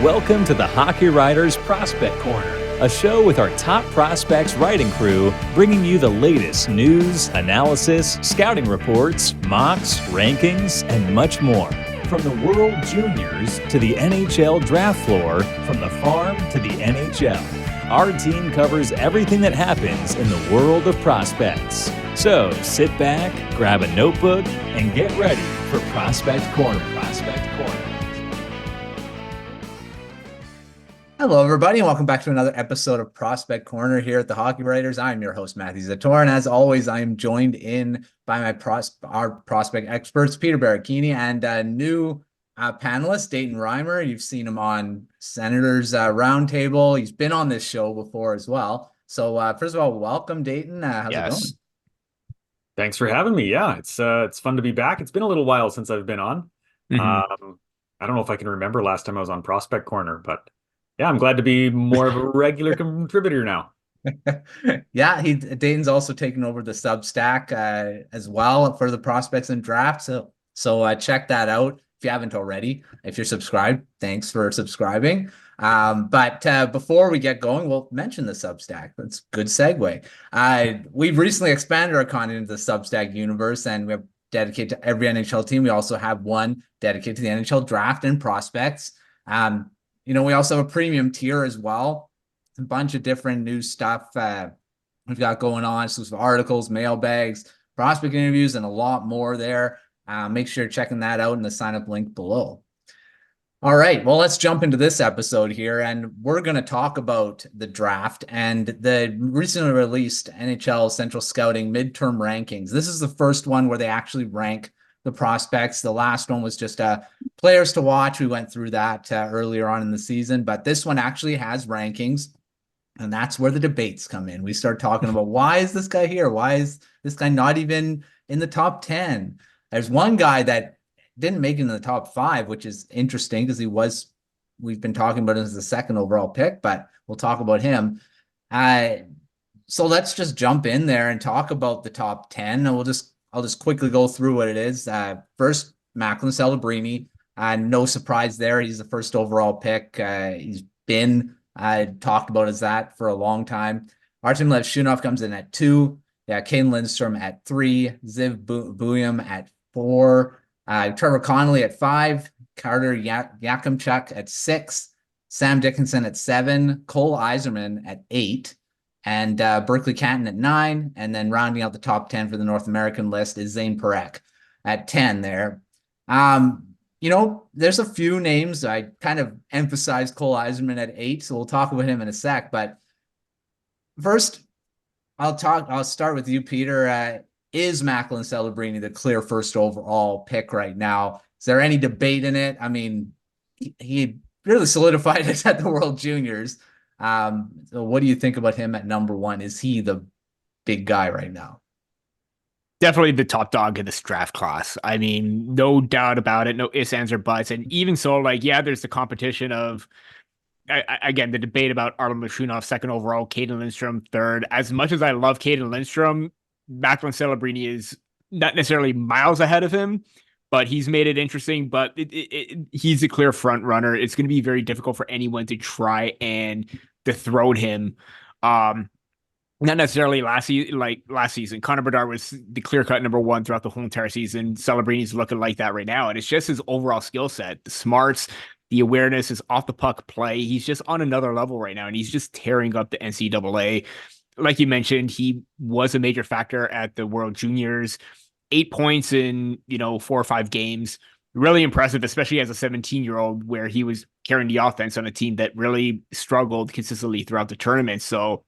Welcome to the Hockey Writers Prospect Corner, a show with our top prospects writing crew, bringing you the latest news, analysis, scouting reports, mocks, rankings, and much more. From the World Juniors to the NHL draft floor, from the farm to the NHL, our team covers everything that happens in the world of prospects. So sit back, grab a notebook, and get ready for Prospect Corner. Hello, everybody, and welcome back to another episode of Prospect Corner here at the Hockey Writers. I'm your host, Matthew Zator, and as always, I am joined in by our prospect experts, Peter Baracchini, and a new panelist, Dayton Reimer. You've seen him on Senators Roundtable. He's been on this show before as well. So, first of all, welcome, Dayton. How's it going? Thanks for having me. Yeah, it's fun to be back. It's been a little while since I've been on. I don't know if I can remember last time I was on Prospect Corner, but yeah, I'm glad to be more of a regular contributor now. Yeah, Dayton's also taken over the Substack as well for the prospects and drafts. So check that out if you haven't already. If you're subscribed, thanks for subscribing. But before we get going, we'll mention the Substack. That's a good segue. We've recently expanded our content into the Substack universe, and we have dedicated to every NHL team. We also have one dedicated to the NHL draft and prospects. We also have a premium tier as well. A bunch of different new stuff we've got going on. So articles, mailbags, prospect interviews, and a lot more there. Make sure you're checking that out in the sign-up link below. All right, well, let's jump into this episode here, and we're going to talk about the draft and the recently released NHL Central Scouting Midterm rankings. This is the first one where they actually rank the prospects. The last one was just players to watch. We went through that earlier on in the season, but this one actually has rankings, and that's where the debates come in. We start talking about, why is this guy here? Why is this guy not even in the top 10? There's one guy that didn't make it in the top 5, which is interesting because we've been talking about him as the second overall pick, but we'll talk about him. So let's just jump in there and talk about the top 10, and I'll just quickly go through what it is. First, Macklin Celebrini. No surprise there. He's the first overall pick. He's been talked about as that for a long time. Artem Levshunov comes in at 2. Yeah, Kane Lindstrom at 3. Ziv Buyam at 4. Trevor Connolly at 5. Carter Yakimchuk at 6. Sam Dickinson at 7. Cole Eiserman at 8. And Berkeley Canton at 9, and then rounding out the top 10 for the North American list is Zane Parekh at 10 there. There's a few names. I kind of emphasized Cole Eiserman at 8, so we'll talk about him in a sec. But first, I'll start with you, Peter. Is Macklin Celebrini the clear first overall pick right now? Is there any debate in it? I mean, he really solidified it at the World Juniors. So what do you think about him at number 1? Is he the big guy right now? Definitely the top dog in this draft class. I mean, no doubt about it. No ifs, ands, or buts. And even so, there's the competition of, again, the debate about Artem Levshunov, second overall, Caden Lindstrom, third. As much as I love Caden Lindstrom, Macklin Celebrini is not necessarily miles ahead of him, but he's made it interesting. But he's a clear front runner. It's going to be very difficult for anyone to try and dethrone him. Not necessarily last season. Connor Bedard was the clear-cut number 1 throughout the whole entire season. Celebrini's looking like that right now, and it's just his overall skill set, the smarts, the awareness, his off-the-puck play. He's just on another level right now, and he's just tearing up the NCAA. Like you mentioned, he was a major factor at the World Juniors. 8 points in 4 or 5 games. Really impressive, especially as a 17-year-old, where he was carrying the offense on a team that really struggled consistently throughout the tournament. So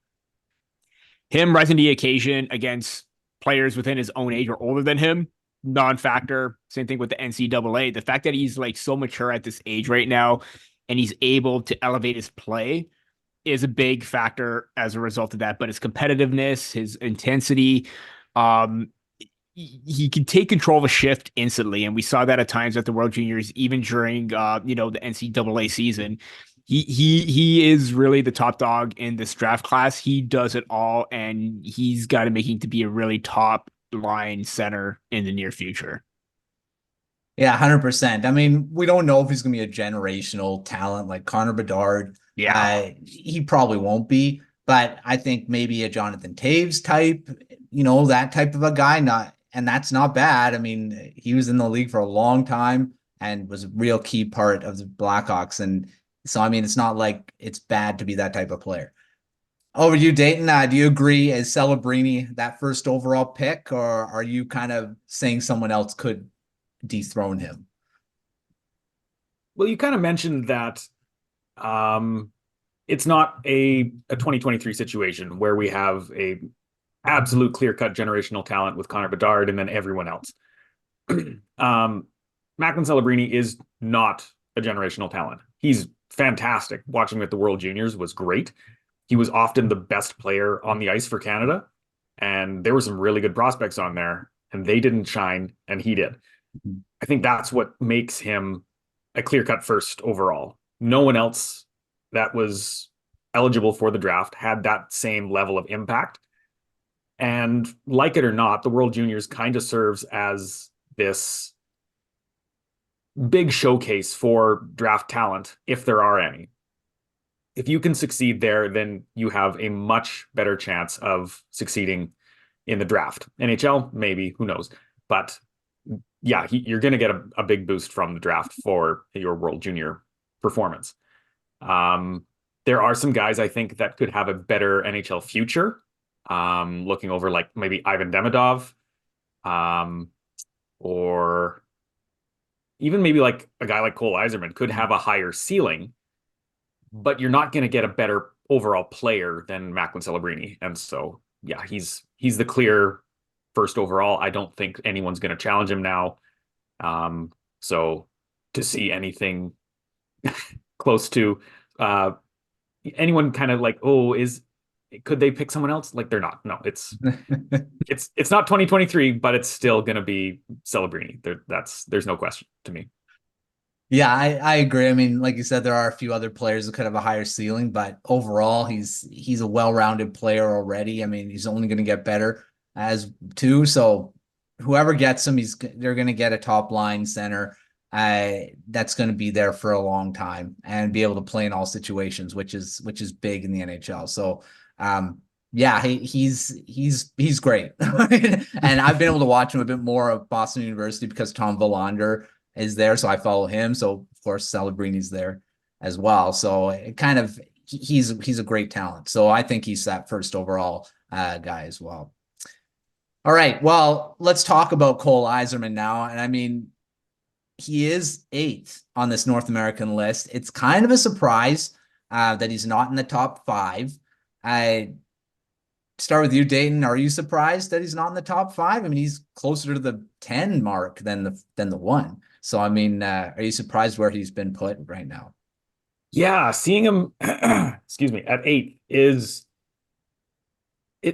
him rising to the occasion against players within his own age or older than him, non-factor. Same thing with the NCAA. The fact that he's so mature at this age right now and he's able to elevate his play is a big factor as a result of that. But his competitiveness, his intensity, he can take control of a shift instantly. And we saw that at times at the World Juniors, even during, the NCAA season. He is really the top dog in this draft class. He does it all, and he's got it making to be a really top line center in the near future. Yeah, 100%. I mean, we don't know if he's going to be a generational talent like Connor Bedard. Yeah. He probably won't be, but I think maybe a Jonathan Taves type, that type of a guy. And that's not bad. I mean, he was in the league for a long time and was a real key part of the Blackhawks. And so, I mean, it's not like it's bad to be that type of player. Over to you, Dayton. Do you agree? Is Celebrini that first overall pick, or are you kind of saying someone else could dethrone him? Well, you kind of mentioned that it's not a 2023 situation where we have a absolute clear-cut generational talent with Connor Bedard and then everyone else. Macklin Celebrini is not a generational talent. He's fantastic. Watching him at the World Juniors was great. He was often the best player on the ice for Canada, and there were some really good prospects on there, and they didn't shine, and he did. I think that's what makes him a clear-cut first overall. No one else that was eligible for the draft had that same level of impact. And like it or not, the World Juniors kind of serves as this big showcase for draft talent, if there are any. If you can succeed there, then you have a much better chance of succeeding in the draft. NHL, maybe, who knows? But yeah, you're going to get a big boost from the draft for your World Junior performance. There are some guys I think that could have a better NHL future. Looking over like maybe Ivan Demidov, or even maybe like a guy like Cole Eiserman could have a higher ceiling, but you're not going to get a better overall player than Macklin Celebrini. And so, yeah, he's the clear first overall. I don't think anyone's going to challenge him now. So to see anything close to anyone kind of like, could they pick someone else? Like, they're not. No, it's not 2023, but it's still going to be Celebrini. There's no question to me. Yeah, I agree. I mean, like you said, there are a few other players that could have a higher ceiling, but overall, he's a well-rounded player already. I mean, he's only going to get better as two. So whoever gets him, they're going to get a top line center that's going to be there for a long time and be able to play in all situations, which is big in the NHL. So yeah, he's great. And I've been able to watch him a bit more of Boston University because Tom Willander is there, so I follow him. So of course Celebrini's there as well. So it kind of he's a great talent. So I think he's that first overall guy as well. All right, well, let's talk about Cole Eiserman now. And I mean, he is 8th on this North American list. It's kind of a surprise that he's not in the top 5. I start with you, Dayton. Are you surprised that he's not in the top 5? I mean, he's closer to the 10 mark than the 1. So, I mean, are you surprised where he's been put right now? Yeah, seeing him, excuse me, at 8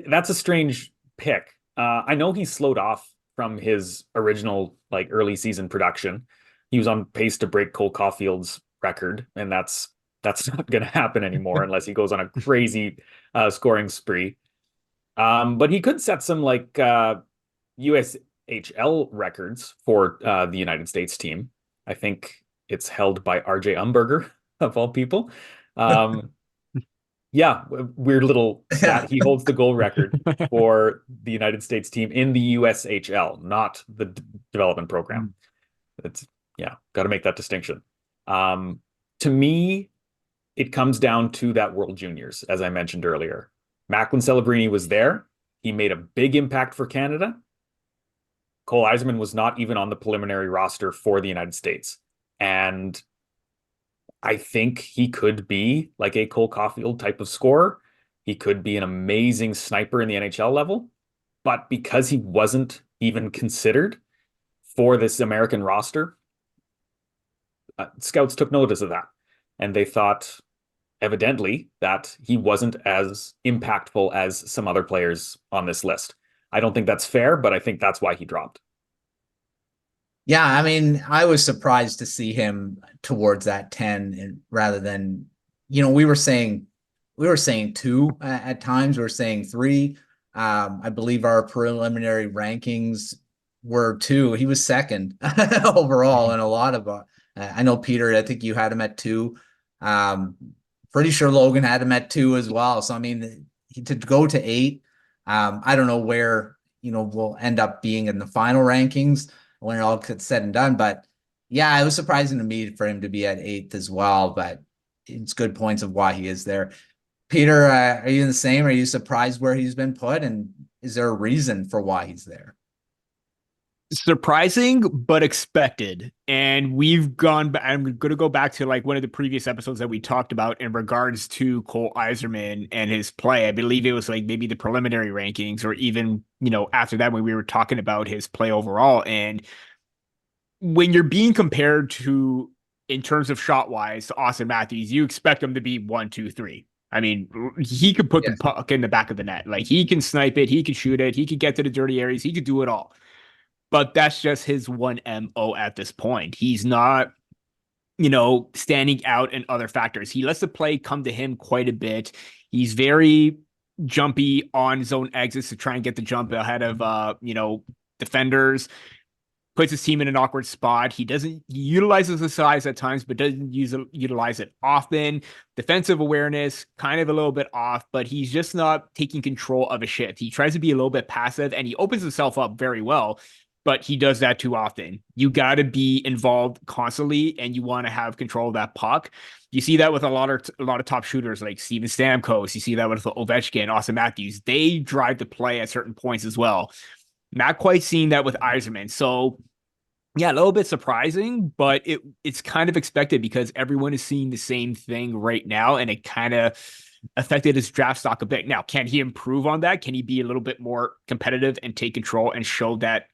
that's a strange pick. I know he slowed off from his original like early season production. He was on pace to break Cole Caulfield's record, and that's not going to happen anymore unless he goes on a crazy scoring spree. But he could set some like USHL records for the United States team. I think it's held by RJ Umberger of all people. Yeah, weird little stat. He holds the goal record for the United States team in the USHL, not the development program. Got to make that distinction. To me, it comes down to that World Juniors, as I mentioned earlier. Macklin Celebrini was there. He made a big impact for Canada. Cole Eiserman was not even on the preliminary roster for the United States. And I think he could be like a Cole Caulfield type of scorer. He could be an amazing sniper in the NHL level. But because he wasn't even considered for this American roster, scouts took notice of that. And they thought, evidently, that he wasn't as impactful as some other players on this list. I don't think that's fair, but I think that's why he dropped. Yeah, I mean, I was surprised to see him towards that 10 and rather than, we were saying 2 at times, we were saying 3. I believe our preliminary rankings were two. He was second overall in a lot of. I know Peter. I think you had him at 2. Pretty sure Logan had him at 2 as well. So I mean, to go to 8. I don't know where we'll end up being in the final rankings when it all gets said and done. But yeah, it was surprising to me for him to be at 8th as well. But it's good points of why he is there. Peter, are you the same? Are you surprised where he's been put? And is there a reason for why he's there? Surprising, but expected. And I'm going to go back to like one of the previous episodes that we talked about in regards to Cole Eiserman and his play. I believe it was like maybe the preliminary rankings or even, after that when we were talking about his play overall. And when you're being compared to, in terms of shot wise, to Austin Matthews, you expect him to be 1, 2, 3. I mean, he could put the puck in the back of the net. Like he can snipe it, he can shoot it, he could get to the dirty areas, he could do it all. But that's just his one MO at this point. He's not, standing out in other factors. He lets the play come to him quite a bit. He's very jumpy on zone exits to try and get the jump ahead of, defenders. Puts his team in an awkward spot. He utilizes the size at times, but doesn't utilize it often. Defensive awareness, kind of a little bit off, but he's just not taking control of a shift. He tries to be a little bit passive and he opens himself up very well, but he does that too often. You got to be involved constantly and you want to have control of that puck. You see that with a lot of top shooters like Steven Stamkos. You see that with Ovechkin, Austin Matthews. They drive the play at certain points as well. Not quite seeing that with Eiserman. So yeah, a little bit surprising, but it's kind of expected because everyone is seeing the same thing right now, and it kind of affected his draft stock a bit. Now, can he improve on that? Can he be a little bit more competitive and take control and show that,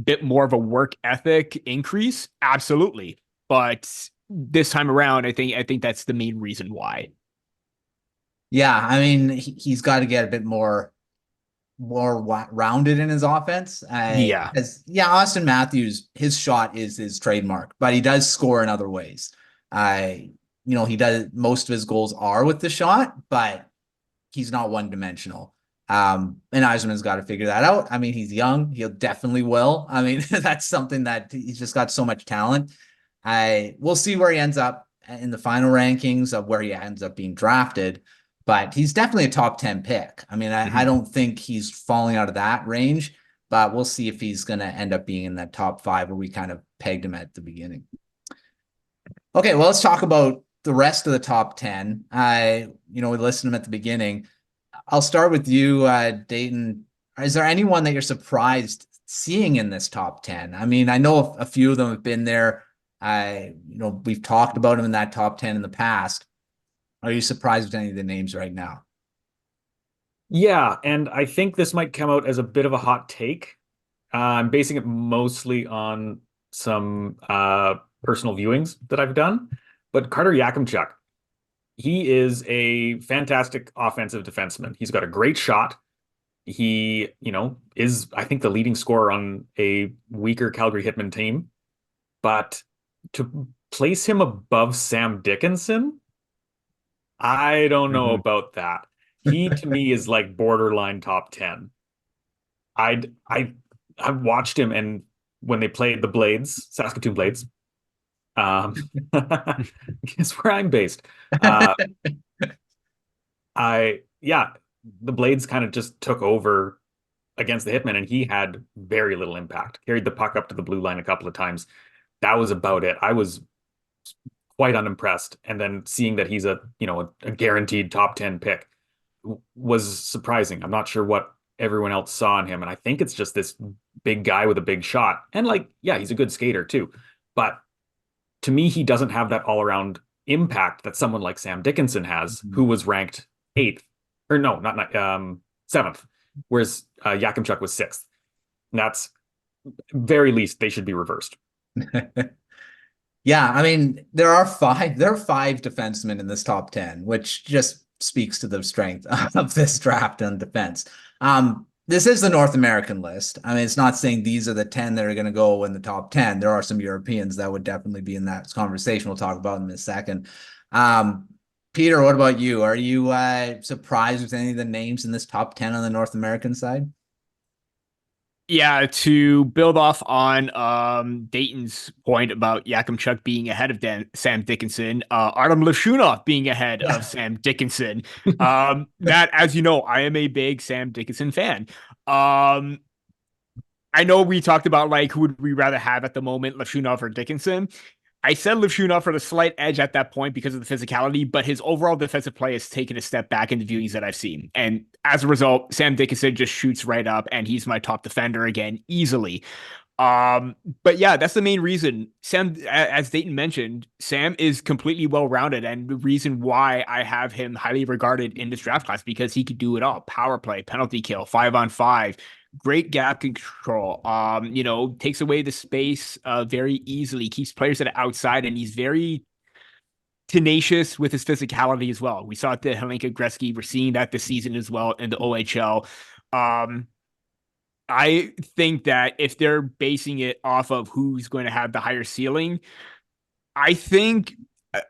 bit more of a work ethic increase? Absolutely. But this time around, I think that's the main reason why. Yeah, I mean, he's got to get a bit more rounded in his offense. Austin Matthews, his shot is his trademark, but he does score in other ways. He does, most of his goals are with the shot, but he's not one-dimensional. And Eiserman's got to figure that out. I mean, he's young. He'll definitely will. I mean, that's something that he's just got so much talent. We'll see where he ends up in the final rankings of where he ends up being drafted. But he's definitely a top 10 pick. I mean, I don't think he's falling out of that range, but we'll see if he's going to end up being in that top 5 where we kind of pegged him at the beginning. Okay, well, let's talk about the rest of the top 10. We listed them at the beginning. I'll start with you, Dayton. Is there anyone that you're surprised seeing in this top 10? I mean, I know a few of them have been there. We've talked about them in that top 10 in the past. Are you surprised with any of the names right now? Yeah, and I think this might come out as a bit of a hot take. I'm basing it mostly on some personal viewings that I've done. But Carter Yakimchuk, he is a fantastic offensive defenseman. He's got a great shot. He, is, I think, the leading scorer on a weaker Calgary Hitmen team. But to place him above Sam Dickinson, I don't know about that. He to me is like borderline top 10. I watched him, and when they played the Blades, Saskatoon Blades, guess where I'm based. The Blades kind of just took over against the Hitmen, and he had very little impact. Carried the puck up to the blue line a couple of times. That was about it. I was quite unimpressed. And then seeing that he's a guaranteed top 10 pick was surprising. I'm not sure what everyone else saw in him. And I think it's just this big guy with a big shot. And he's a good skater too. But to me, he doesn't have that all around impact that someone like Sam Dickinson has, who was ranked 8th or no, not 7th, whereas Yakimchuk was 6th. And that's very least they should be reversed. Yeah, I mean, there are 5 defensemen in this top 10, which just speaks to the strength of this draft on defense. This is the North American list. I mean, it's not saying these are the 10 that are going to go in the top 10. There are some Europeans that would definitely be in that conversation. We'll talk about them in a second. Peter, what about you? Are you surprised with any of the names in this top 10 on the North American side? Yeah, to build off on Dayton's point about Yakimchuk being ahead of Sam Dickinson, Artem Lashunov being ahead of Sam Dickinson. Matt, as you know, I am a big Sam Dickinson fan. I know we talked about like who would we rather have at the moment, Lashunov or Dickinson. I said Lashunov for the slight edge at that point because of the physicality, but his overall defensive play has taken a step back in the viewings that I've seen. And as a result, Sam Dickinson just shoots right up and he's my top defender again, easily. But yeah, that's the main reason. Sam, as Dayton mentioned, Sam is completely well-rounded, and the reason why I have him highly regarded in this draft class because he could do it all: power play, penalty kill, 5-on-5, great gap control. Takes away the space very easily, keeps players at the outside, and he's very tenacious with his physicality as well. We saw it to Helenka Gretzky. We're seeing that this season as well in the OHL. I think that if they're basing it off of who's going to have the higher ceiling, I think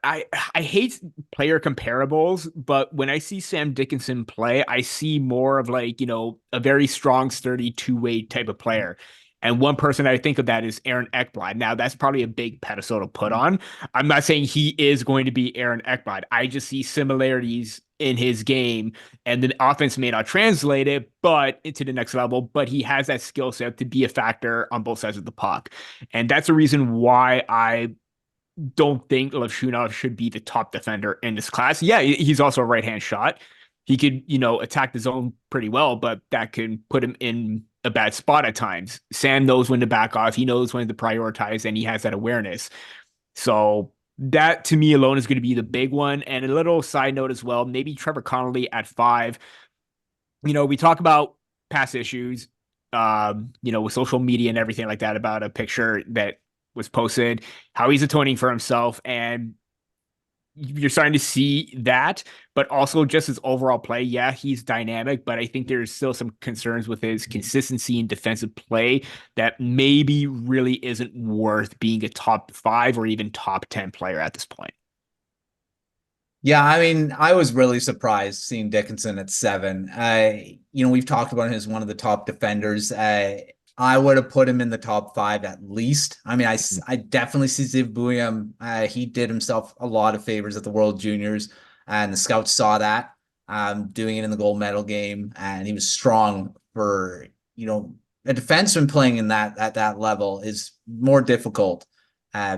I hate player comparables, but when I see Sam Dickinson play, I see more of like, a very strong, sturdy two-way type of player. And one person I think of that is Aaron Ekblad. Now, that's probably a big pedestal to put on. I'm not saying he is going to be Aaron Ekblad. I just see similarities in his game, and the offense may not translate it, but into the next level, but he has that skill set to be a factor on both sides of the puck. And that's the reason why I don't think Lashunov should be the top defender in this class. Yeah, he's also a right-hand shot. He could, attack the zone pretty well, but that can put him in a bad spot at times. Sam knows when to back off. He knows when to prioritize, and he has that awareness. So that, to me alone, is going to be the big one. And a little side note as well, maybe Trevor Connolly at 5. We talk about past issues, with social media and everything like that about a picture that was posted, how he's atoning for himself, and you're starting to see that, but also just his overall play. Yeah, he's dynamic, but I think there's still some concerns with his consistency in defensive play that maybe really isn't worth being a top 5 or even top 10 player at this point. Yeah, I mean, I was really surprised seeing Dickinson at 7. We've talked about him as one of the top defenders. I would have put him in the top 5 at least. I mean, I definitely see Ziv Buium. He did himself a lot of favors at the World Juniors, and the scouts saw that, doing it in the gold medal game, and he was strong for, a defenseman playing in at that level is more difficult,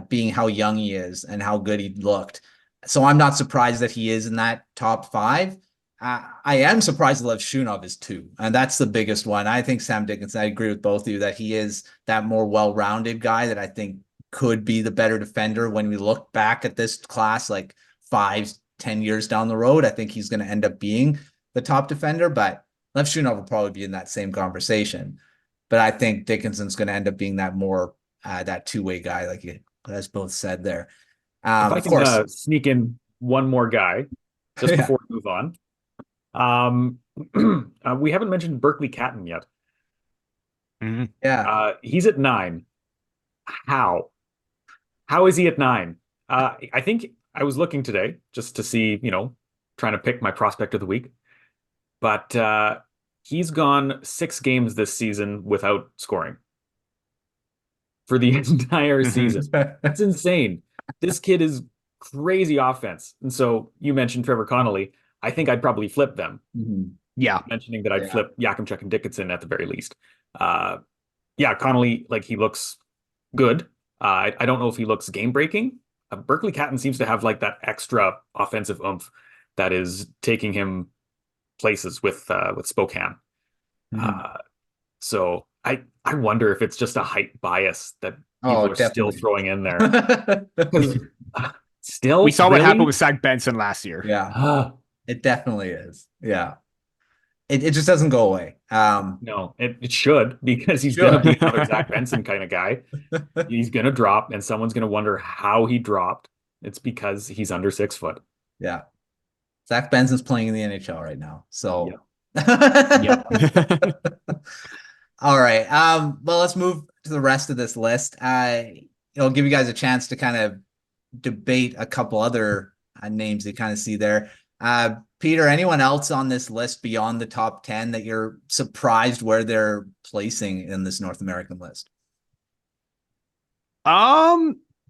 being how young he is and how good he looked. So I'm not surprised that he is in that top 5. I am surprised Lashunov is 2, and that's the biggest one. I think Sam Dickinson, I agree with both of you that he is that more well-rounded guy that I think could be the better defender when we look back at this class like 5-10 years down the road. I think he's going to end up being the top defender, but Lashunov will probably be in that same conversation. But I think Dickinson's going to end up being that more that two-way guy, like you guys both said there. If I can sneak in one more guy just before we move on. We haven't mentioned Berkeley Catton yet. Mm-hmm. Yeah. He's at 9. How is he at 9? I think I was looking today just to see, trying to pick my prospect of the week, but he's gone 6 games this season without scoring for the entire season. That's insane. This kid is crazy offense. And so you mentioned Trevor Connolly. I think I'd probably flip them. Mm-hmm. Yeah. Mentioning that I'd flip Yakimchuk and Dickinson at the very least. Connolly, he looks good. I don't know if he looks game breaking. Berkeley Catton seems to have that extra offensive oomph that is taking him places with Spokane. Mm-hmm. So I wonder if it's just a height bias that people are still throwing in there. Still, we saw what happened with Zach Benson last year. Yeah. It definitely is. Yeah. It just doesn't go away. No, it should, because he's going to be another Zach Benson kind of guy. He's going to drop, and someone's going to wonder how he dropped. It's because he's under 6 foot. Yeah. Zach Benson's playing in the NHL right now. So, yeah. All right. Well, let's move to the rest of this list. I'll give you guys a chance to kind of debate a couple other names you kind of see there. Peter, anyone else on this list beyond the top 10 that you're surprised where they're placing in this North American list?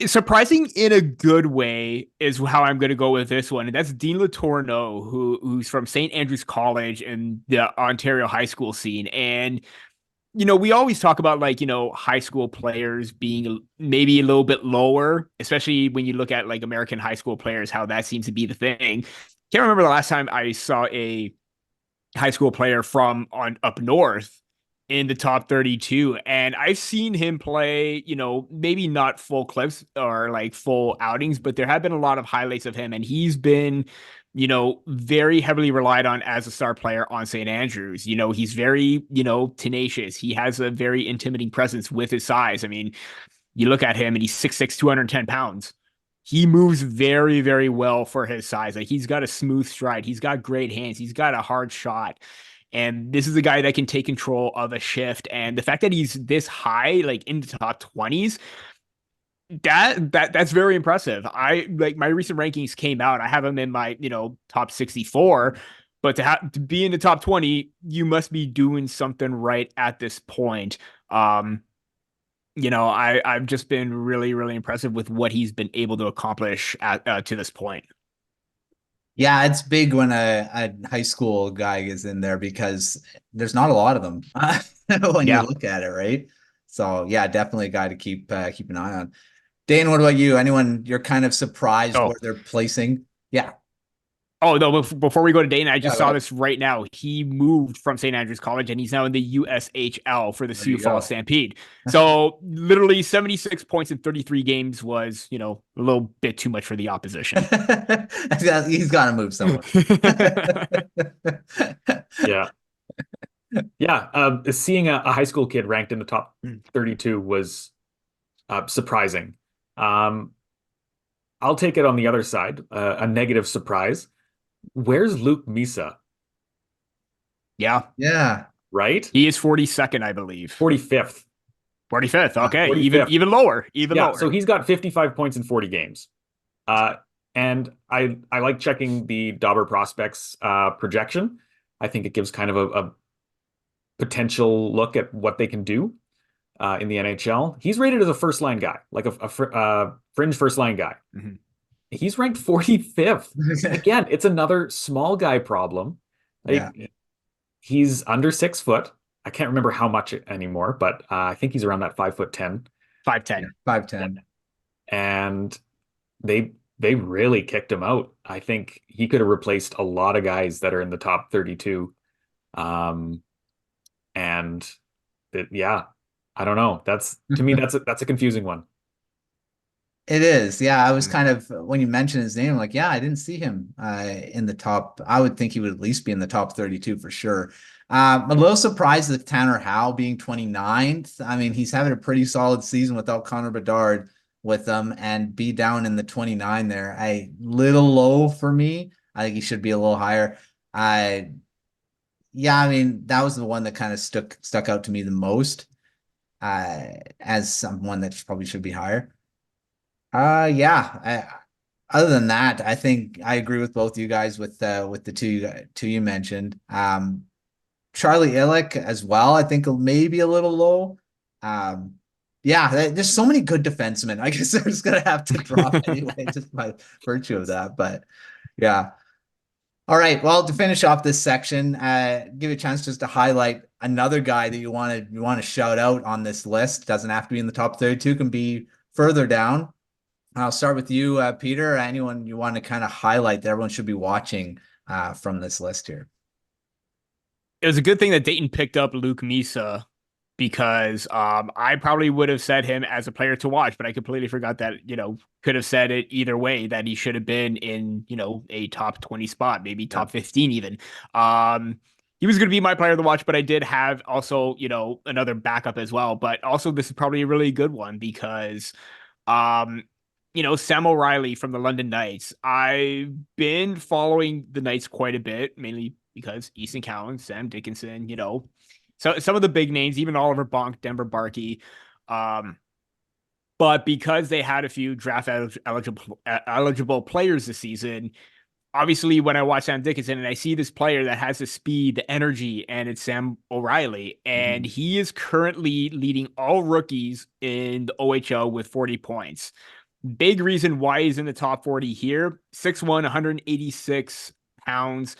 Surprising in a good way is how I'm going to go with this one. And that's Dean Letourneau, who's from St. Andrews College in the Ontario high school scene. And, we always talk about high school players being maybe a little bit lower, especially when you look at American high school players, how that seems to be the thing. Can't remember the last time I saw a high school player from up north in the top 32, and I've seen him play, maybe not full clips or full outings, but there have been a lot of highlights of him, and he's been very heavily relied on as a star player on St. Andrews. He's very tenacious. He has a very intimidating presence with his size. I mean, you look at him and he's 6'6", 210 pounds. He moves very, very well for his size. He's got a smooth stride. He's got great hands. He's got a hard shot. And this is a guy that can take control of a shift. And the fact that he's this high, in the top 20s, that's very impressive. My recent rankings came out. I have him in my, top 64, but to be in the top 20, you must be doing something right at this point. I've just been really, really impressive with what he's been able to accomplish to this point. Yeah, it's big when a high school guy is in there because there's not a lot of them when you look at it, right? So yeah, definitely a guy to keep an eye on. Dane, what about you? Anyone you're kind of surprised where they're placing? Yeah. Oh, no, before we go to Dane, I just saw this right now. He moved from St. Andrews College, and he's now in the USHL for the Sioux Falls Stampede. So literally 76 points in 33 games was, a little bit too much for the opposition. He's got to move somewhere. Yeah. Yeah. Seeing a high school kid ranked in the top 32 was surprising. I'll take it on the other side, a negative surprise. Where's Luke Misa? Yeah. Right? He is 42nd, I believe. 45th. 45th. Okay. 45th. Even lower. Lower. So he's got 55 points in 40 games. And I like checking the Dauber prospects projection. I think it gives kind of a potential look at what they can do in the NHL. He's rated as a first line guy, like a fringe first line guy. Mm-hmm. He's ranked 45th. Again, it's another small guy problem. He's under 6 foot. I can't remember how much anymore, but I think he's around that 5'10". 5'10". 5'10". And they really kicked him out. I think he could have replaced a lot of guys that are in the top 32. I don't know. To me, that's a confusing one. It is. Yeah. I was kind of, when you mentioned his name, like, I didn't see him in the top. I would think he would at least be in the top 32 for sure. I'm a little surprised with Tanner Howe being 29th. I mean, he's having a pretty solid season without Connor Bedard with them, and be down in the 29 there. A little low for me. I think he should be a little higher. I mean, that was the one that kind of stuck out to me the most as someone that probably should be higher. Other than that, I think I agree with both you guys with the two you mentioned. Charlie Illick as well, I think maybe a little low. There's so many good defensemen. I guess they're just gonna have to drop anyway, just by virtue of that. But yeah. All right. Well, to finish off this section, give you a chance just to highlight another guy that you want to shout out on this list. Doesn't have to be in the top 32, can be further down. I'll start with you, Peter. Anyone you want to kind of highlight that everyone should be watching from this list here? It was a good thing that Dayton picked up Luke Misa, because I probably would have said him as a player to watch, but I completely forgot that, could have said it either way, that he should have been in, a top 20 spot, maybe top 15 even. He was going to be my player to watch, but I did have also, another backup as well. But also this is probably a really good one because, Sam O'Reilly from the London Knights. I've been following the Knights quite a bit, mainly because Easton Cowan, Sam Dickinson, so some of the big names, even Oliver Bonk, Denver Barkey. But because they had a few draft eligible players this season, obviously when I watch Sam Dickinson and I see this player that has the speed, the energy, and it's Sam O'Reilly, and he is currently leading all rookies in the OHL with 40 points. Big reason why he's in the top 40 here. 6'1", 186 pounds.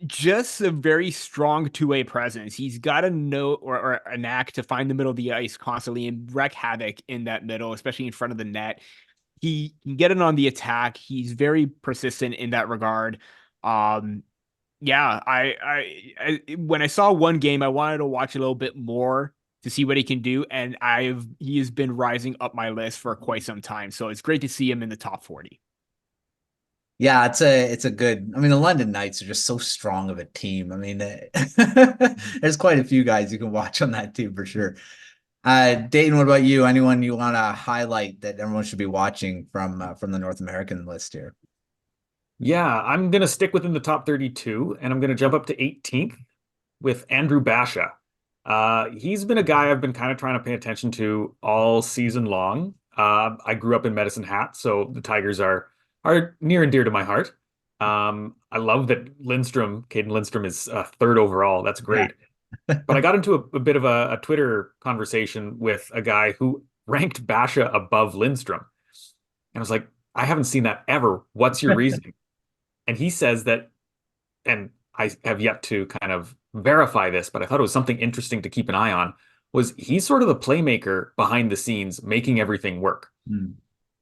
Just a very strong two-way presence. He's got a note or a knack to find the middle of the ice constantly and wreak havoc in that middle, especially in front of the net. He can get it on the attack. He's very persistent in that regard. Yeah, I when I saw one game, I wanted to watch a little bit more to see what he can do, and he has been rising up my list for quite some time. So it's great to see him in the top 40. Yeah, it's a good. I mean, the London Knights are just so strong of a team. I mean, there's quite a few guys you can watch on that team for sure. Dayton, what about you? Anyone you want to highlight that everyone should be watching from the North American list here? Yeah, I'm going to stick within the top 32, and I'm going to jump up to 18th with Andrew Basha. He's been a guy I've been kind of trying to pay attention to all season long. I grew up in Medicine Hat, so the Tigers are near and dear to my heart. I love that Caden Lindstrom is third overall. That's great. Yeah. But I got into a bit of a Twitter conversation with a guy who ranked Basha above Lindstrom. And I was like, I haven't seen that ever. What's your reasoning? And he says that, and I have yet to kind of verify this, but I thought it was something interesting to keep an eye on, was he's sort of the playmaker behind the scenes, making everything work.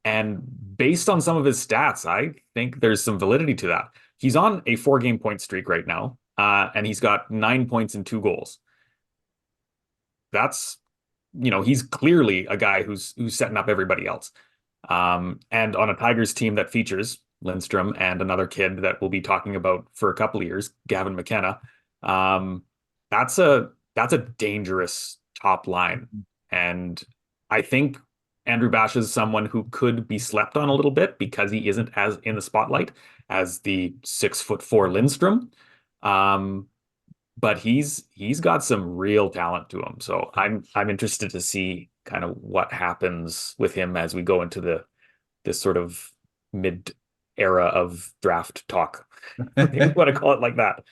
And based on some of his stats, I think there's some validity to that. He's on a 4-game point streak right now, and he's got 9 points and 2 goals. That's, he's clearly a guy who's setting up everybody else. And on a Tigers team that features Lindstrom and another kid that we'll be talking about for a couple of years, Gavin McKenna, that's a dangerous top line. And I think Andrew Basha is someone who could be slept on a little bit because he isn't as in the spotlight as the 6'4" Lindstrom. But he's got some real talent to him. So I'm interested to see kind of what happens with him as we go into this sort of mid era of draft talk. If you want to call it like that.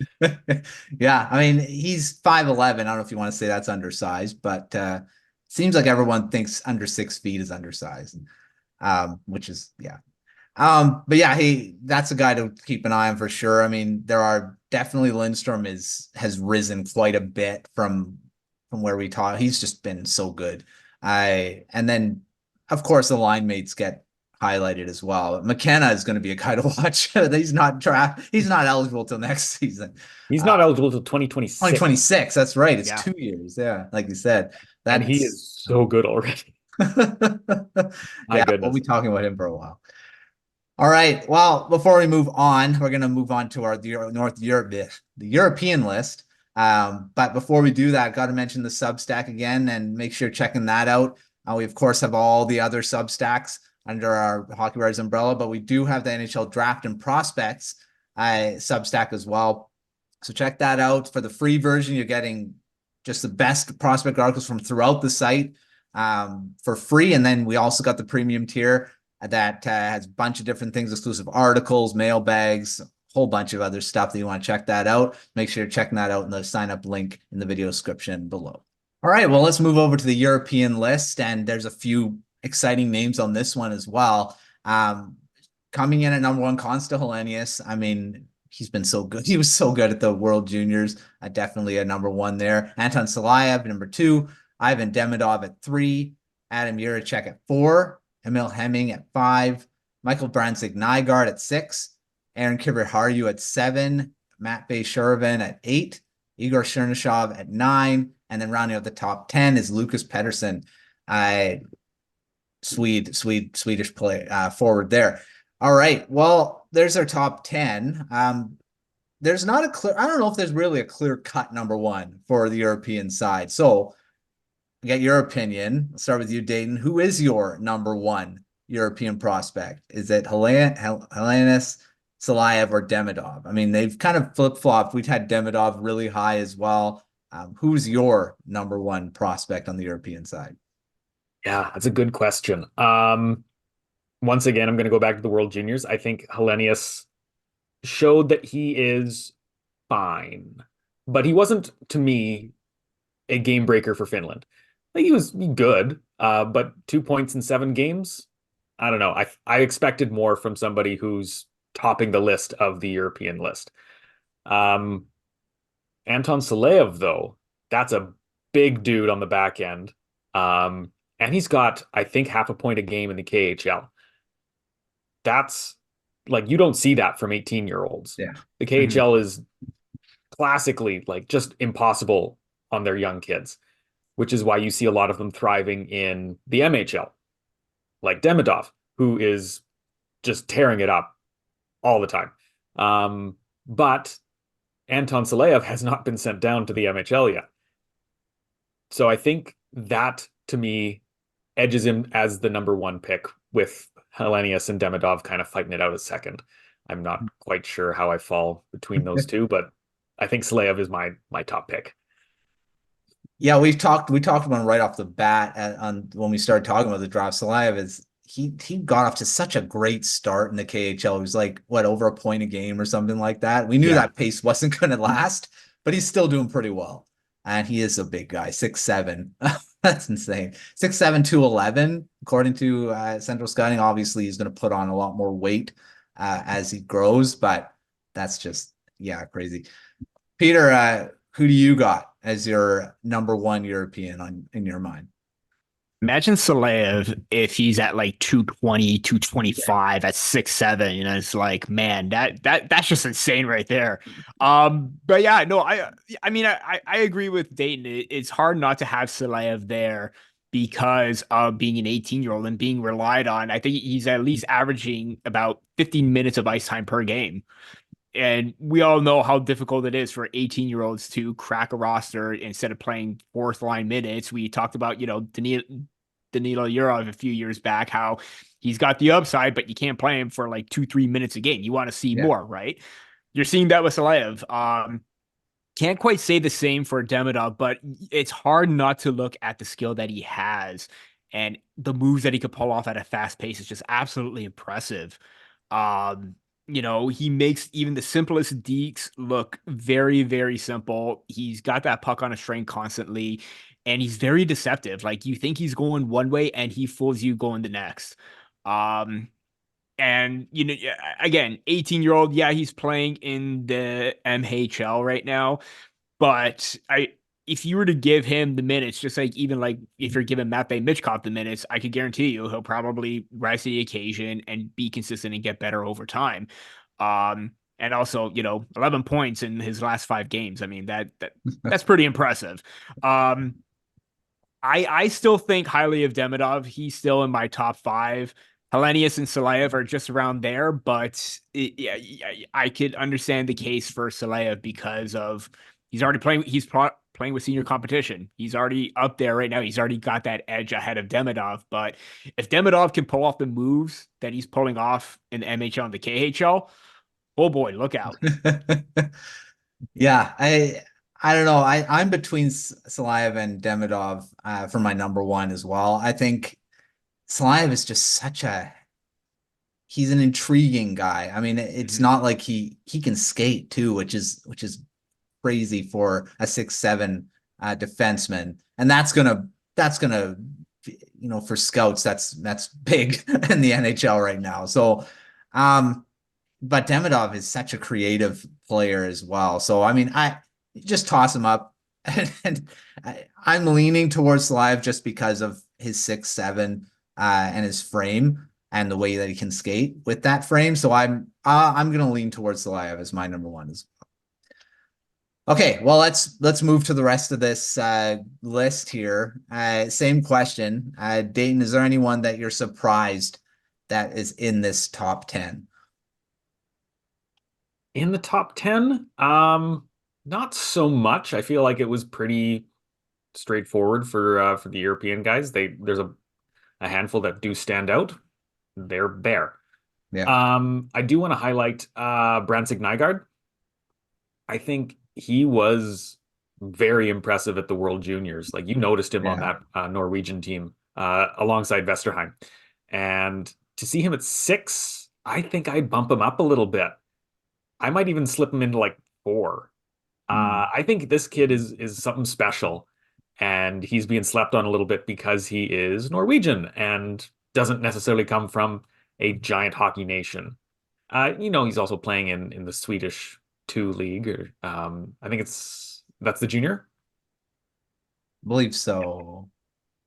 Yeah, I mean, he's 5'11". I don't know if you want to say that's undersized, but seems like everyone thinks under 6 feet is undersized, which is, yeah. But yeah, that's a guy to keep an eye on for sure. I mean, there are definitely Lindstrom has risen quite a bit from where we taught. He's just been so good. And then of course the line mates get highlighted as well. McKenna is going to be a guy to watch. He's not eligible till next season. He's not eligible till 2026. 2026. That's right. It's 2 years. Yeah, like you said. And he is so good already. Yeah, we'll be talking about him for a while. All right. Well, before we move on, we're going to move on to the European list. But before we do that, got to mention the Substack again and make sure you're checking that out. We of course have all the other Substacks under our Hockey Writers umbrella, but we do have the NHL Draft and Prospects Substack as well. So check that out. For the free version, you're getting just the best prospect articles from throughout the site for free. And then we also got the premium tier that has a bunch of different things, exclusive articles, mailbags, a whole bunch of other stuff that you want to check that out. Make sure you're checking that out in the sign up link in the video description below. All right, well, let's move over to the European list. And there's a few exciting names on this one as well. Coming in at number 1, Konsta Helenius. I mean, he's been so good. He was so good at the World Juniors. Definitely a number 1 there. Anton Silayev, number 2. Ivan Demidov at 3. Adam Juracek at 4. Emil Hemming at 5. Michael Branzig-Nygaard at 6. Aaron Kiver-Harju at 7. Matt Bay-Shervin at 8. Igor Chernyshov at 9. And then rounding out the top 10 is Lucas Pettersson, Swedish play forward there. All right. Well, there's our top 10. There's not a clear, I don't know if there's really a clear cut number 1 for the European side. So get your opinion. I'll start with you, Dayton. Who is your number 1 European prospect? Is it Helenius, Silayev, or Demidov? I mean, they've kind of flip-flopped. We've had Demidov really high as well. Who's your number 1 prospect on the European side? Yeah, that's a good question. once again, I'm going to go back to the World Juniors. I think Helenius showed that he is fine, but he wasn't, to me, a game breaker for Finland. Like, he was good, but 2 points in 7 games. I don't know. I expected more from somebody who's topping the list of the European list. Anton Silayev, though, that's a big dude on the back end. And he's got, I think, half a point a game in the KHL. That's like, you don't see that from 18-year-olds. Yeah. The KHL is classically like just impossible on their young kids, which is why you see a lot of them thriving in the MHL, like Demidov, who is just tearing it up all the time. But Anton Silayev has not been sent down to the MHL yet. So I think that, to me, edges him as the number 1 pick, with Helenius and Demidov kind of fighting it out a second. I'm not quite sure how I fall between those two, but I think Silayev is my top pick. Yeah, we talked about him right off the bat on when we started talking about the draft. Silayev is he got off to such a great start in the KHL. He was like, what, over a point a game or something like that. We knew that pace wasn't going to last, but he's still doing pretty well. And he is a big guy, 6'7". That's insane. 6'7", 211, according to Central Scouting. Obviously, he's going to put on a lot more weight as he grows, but that's just, crazy. Peter, who do you got as your number 1 European in your mind? Imagine Silayev if he's at like 220, 225 at 6'7", you know, it's like, man, that's just insane right there. But yeah, no, I mean, I agree with Dayton. It's hard not to have Silayev there because of being an 18-year-old and being relied on. I think he's at least averaging about 15 minutes of ice time per game. And we all know how difficult it is for 18-year-olds to crack a roster instead of playing 4th line minutes. We talked about, Danilo Yurov a few years back, how he's got the upside, but you can't play him for like 2-3 minutes a game. You want to see more, right? You're seeing that with Silayev. Can't quite say the same for Demidov, but it's hard not to look at the skill that he has, and the moves that he could pull off at a fast pace is just absolutely impressive. He makes even the simplest dekes look very, very simple. He's got that puck on a string constantly, and he's very deceptive. Like, you think he's going one way and he fools you going the next. And, again, 18-year-old, he's playing in the MHL right now, but if you were to give him the minutes, just like even like if you're giving Matvei Michkov the minutes, I could guarantee you he'll probably rise to the occasion and be consistent and get better over time. And also, 11 points in his last 5 games. I mean, that's pretty impressive. I still think highly of Demidov. He's still in my top 5. Helenius and Silayev are just around there, but I could understand the case for Silayev because of he's already playing. He's playing with senior competition. He's already up there right now. He's already got that edge ahead of Demidov. But if Demidov can pull off the moves that he's pulling off in the MHL and the KHL, oh boy, look out. I don't know. I'm between Silayev and Demidov for my number 1 as well. I think Silayev is just he's an intriguing guy. I mean, it's not like he can skate too, which is crazy for a 6'7" defenseman. And that's gonna for scouts, that's big in the NHL right now. So but Demidov is such a creative player as well. So I mean, I just toss him up, and I'm leaning towards Silayev just because of his 6'7" and his frame and the way that he can skate with that frame. So I'm going to lean towards Silayev as my number 1 as well. Okay, well, let's move to the rest of this list here. Same question. Dayton, is there anyone that you're surprised that is in this top 10? In the top 10? Not so much. I feel like it was pretty straightforward for the European guys. There's a handful that do stand out. They're there. Yeah. I do want to highlight Brandtsik Nygaard. I think he was very impressive at the World Juniors. Like, you noticed him on that Norwegian team alongside Vesterheim. And to see him at 6, I think I'd bump him up a little bit. I might even slip him into like 4. I think this kid is something special, and he's being slept on a little bit because he is Norwegian and doesn't necessarily come from a giant hockey nation. He's also playing in the Swedish 2 league, or I think that's the junior. I believe so.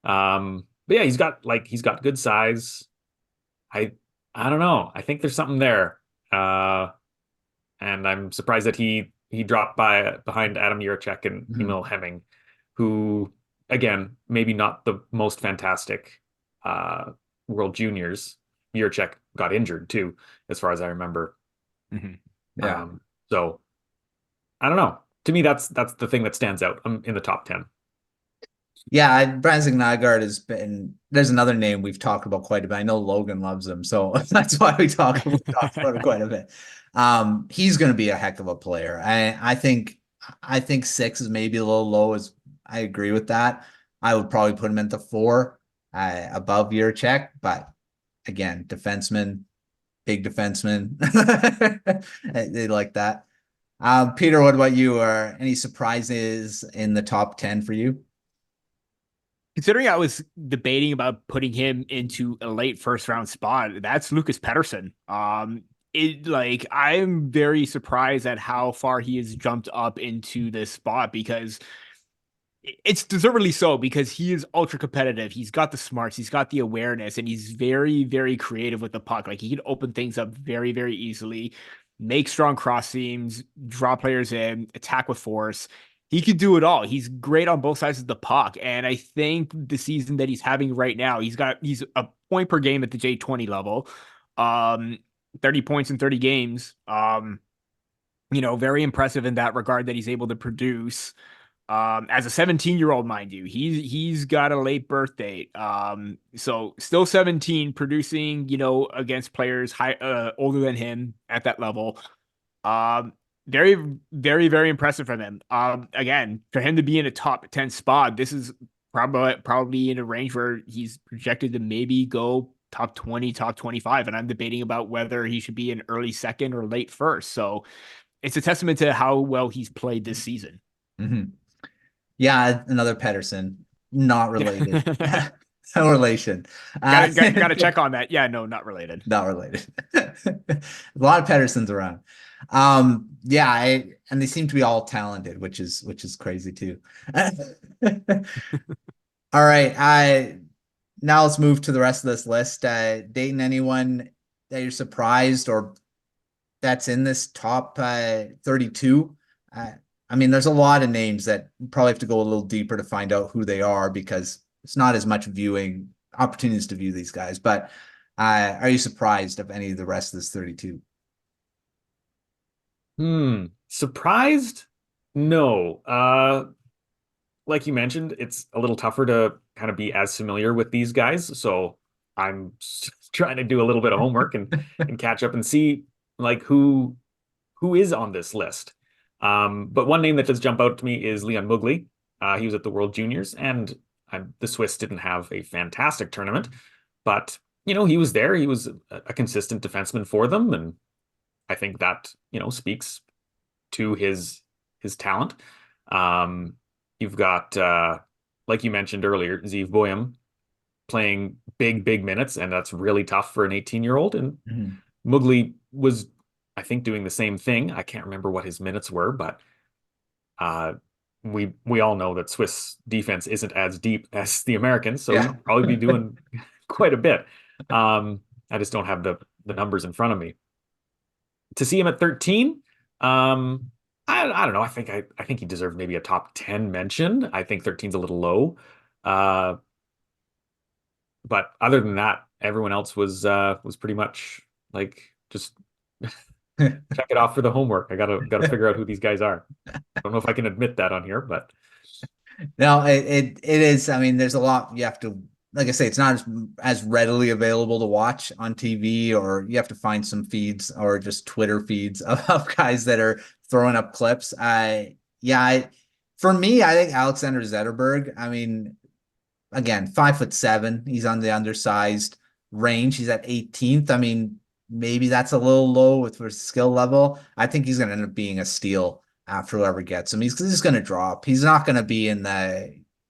But yeah, he's got good size. I don't know. I think there's something there. And I'm surprised that he dropped behind Adam Jiricek and Emil Hemming, who, again, maybe not the most fantastic World Juniors. Jiricek got injured too, as far as I remember. Yeah. So I don't know. To me, that's the thing that stands out in the top 10. Yeah, Brandon Nygaard has been. There's another name we've talked about quite a bit. I know Logan loves him, so that's why we talked about him quite a bit. He's going to be a heck of a player. I think 6 is maybe a little low. I agree with that. I would probably put him into 4, above Jiricek, but again, defenseman, big defenseman, they like that. Peter, what about you? Are any surprises in the top 10 for you? Considering I was debating about putting him into a late first round spot, that's Lucas Pettersson. I'm very surprised at how far he has jumped up into this spot, because it's deservedly so, because he is ultra competitive. He's got the smarts, he's got the awareness, and he's very, very creative with the puck. Like, he can open things up very, very easily, make strong cross seams, draw players in, attack with force. He could do it all. He's great on both sides of the puck. And I think the season that he's having right now, he's a point per game at the J20 level, 30 points in 30 games. Very impressive in that regard, that he's able to produce. As a 17-year-old, mind you, he's got a late birth date. So still 17, producing, against players older than him at that level. Very, very, very impressive from him. Again, for him to be in a top 10 spot, this is probably in a range where he's projected to maybe go top 20, top 25. And I'm debating about whether he should be an early second or late first. So it's a testament to how well he's played this season. Yeah, another Pettersson, not related. No relation. Gotta check on that. Yeah, no, not related. Not related. A lot of Petterssons around. And they seem to be all talented, which is crazy too. All right. Now let's move to the rest of this list. Dayton, anyone that you're surprised or that's in this top 32? There's a lot of names that probably have to go a little deeper to find out who they are, because it's not as much viewing opportunities to view these guys. But are you surprised of any of the rest of this 32? Surprised? No. Like you mentioned, it's a little tougher to kind of be as familiar with these guys. So I'm trying to do a little bit of homework and catch up and see like who is on this list. But one name that does jump out to me is Leon Mugli. He was at the World Juniors, and the Swiss didn't have a fantastic tournament, but he was there. He was a consistent defenseman for them, and I think that speaks to his talent. You've got like you mentioned earlier, Zeev Boyum playing big minutes, and that's really tough for an 18-year-old. And Mugli was, I think, doing the same thing. I can't remember what his minutes were, but we all know that Swiss defense isn't as deep as the Americans, so he'll probably be doing quite a bit. I just don't have the numbers in front of me. To see him at 13, I don't know. I think he deserved maybe a top 10 mention. I think 13's a little low. But other than that, everyone else was pretty much like just check it off for the homework. I gotta figure out who these guys are. I don't know if I can admit that on here, but no, it is. There's a lot you have to, like I say, it's not as readily available to watch on TV, or you have to find some feeds or just Twitter feeds of guys that are throwing up clips. For me, I think Alexander Zetterberg, again, 5'7", he's on the undersized. range. He's at 18th. I mean, maybe that's a little low with his skill level. I think he's going to end up being a steal after whoever gets him. He's just going to drop. He's not going to be in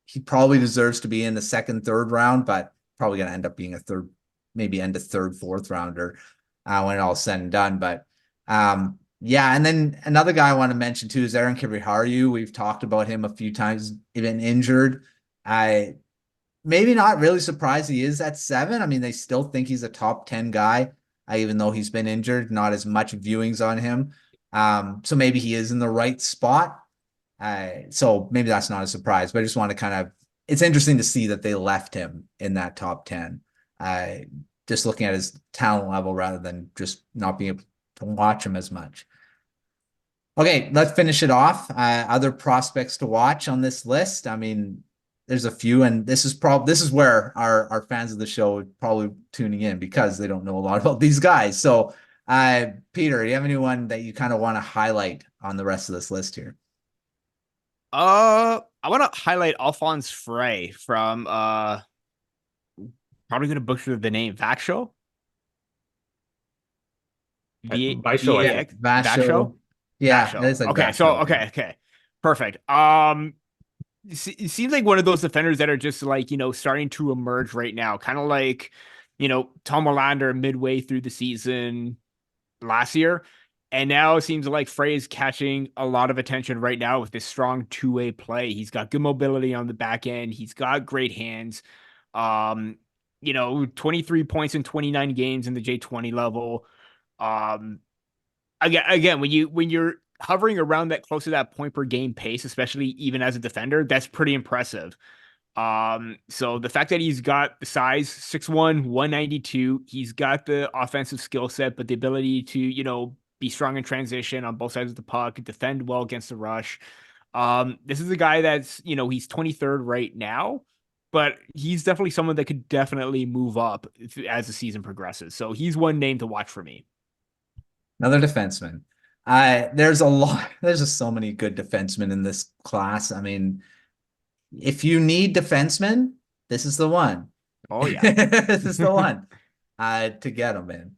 he probably deserves to be in the second, third round, but probably going to end up being a third, maybe end of third, fourth rounder when it all's said and done. But yeah, and then another guy I want to mention too is Aaron Kiriharju. We've talked about him a few times, even injured. Maybe not really surprised he is at 7. I mean, they still think he's a top 10 guy, even though he's been injured, not as much viewings on him. So maybe he is in the right spot. So maybe that's not a surprise, but I just want to it's interesting to see that they left him in that top 10. Just looking at his talent level rather than just not being able to watch him as much. Okay, let's finish it off. Other prospects to watch on this list. I mean, there's a few, and this is where our fans of the show are probably tuning in because they don't know a lot about these guys. So, Peter, do you have anyone that you kind of want to highlight on the rest of this list here? I want to highlight Alphonse Frey from probably going to butcher the name Vaxo. Vaxo. Yeah, Vaxo. it's like okay. Vaxo. So okay, perfect. It seems like one of those defenders that are just like, starting to emerge right now, kind of like, Tom Willander midway through the season last year. And now it seems like Frey is catching a lot of attention right now with this strong two-way play. He's got good mobility on the back end. He's got great hands. 23 points in 29 games in the J20 level. Again, when you're hovering around that close to that point per game pace, especially even as a defender, that's pretty impressive. So the fact that he's got the size 6'1", 192, he's got the offensive skill set, but the ability to, be strong in transition on both sides of the puck, defend well against the rush. This is a guy that's, he's 23rd right now, but he's definitely someone that could definitely move up as the season progresses. So he's one name to watch for me. Another defenseman. There's just so many good defensemen in this class. I mean, if you need defensemen, this is the one. Oh yeah. This is the one to get them in.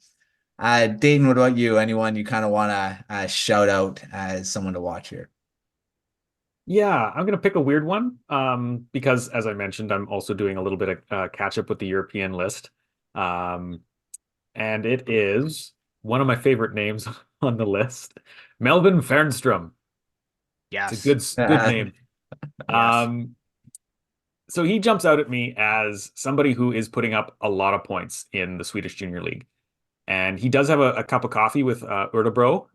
Dayton, what about you? Anyone you kind of want to shout out as someone to watch here? Yeah, I'm going to pick a weird one because, as I mentioned, I'm also doing a little bit of catch up with the European list. And it is one of my favorite names on the list, Melvin Fernstrom. Yes. It's a good name. Yes. So he jumps out at me as somebody who is putting up a lot of points in the Swedish Junior League. And he does have a cup of coffee with Örebro.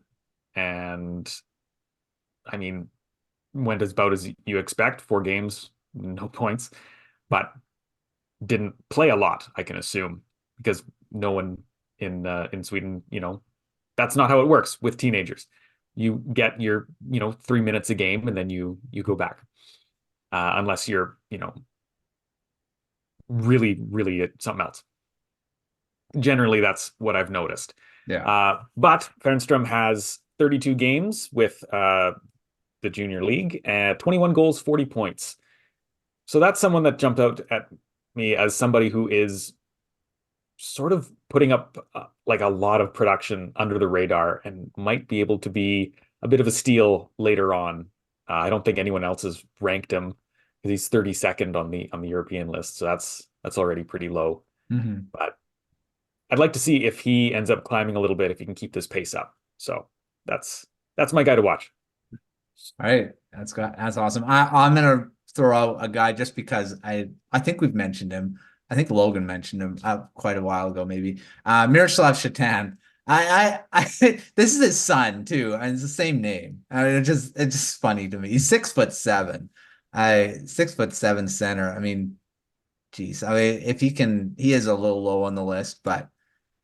And I mean, went as about as you expect, 4 games, no points, but didn't play a lot, I can assume, because no one in Sweden, that's not how it works with teenagers. You get your, 3 minutes a game and then you go back. Unless you're, really, really at something else. Generally, that's what I've noticed. Yeah. But Fernstrom has 32 games with the Junior League, 21 goals, 40 points. So that's someone that jumped out at me as somebody who is sort of putting up like a lot of production under the radar and might be able to be a bit of a steal later on. I don't think anyone else has ranked him because he's 32nd on the European list. So that's already pretty low. Mm-hmm. But I'd like to see if he ends up climbing a little bit, if he can keep this pace up. So that's my guy to watch. All right. That's awesome. I'm going to throw out a guy just because I think we've mentioned him. I think Logan mentioned him quite a while ago, maybe. Miroslav Shatan. This is his son too, and it's the same name. It's just funny to me. He's 6'7". 6'7" center. I mean, geez. I mean, if he can, he is a little low on the list, but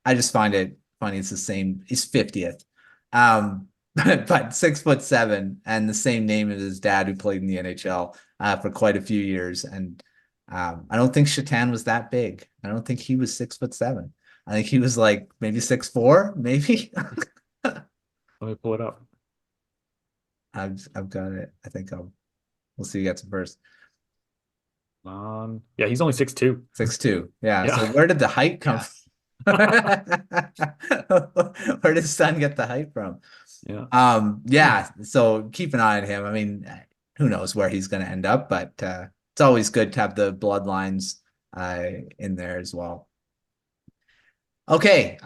I just find it funny. It's the same. He's 50th. But 6'7" and the same name as his dad, who played in the NHL for quite a few years. And I don't think Shatan was that big. I don't think he was 6'7". I think he was like maybe 6'4", maybe. Let me pull it up. I've got it. I think we'll see who gets it first. Yeah, he's only 6'2". 6'2". Yeah. Yeah. So where did the height come from? Where did Son get the height from? Yeah. Yeah. So keep an eye on him. I mean, who knows where he's going to end up, but it's always good to have the bloodlines in there as well. Okay.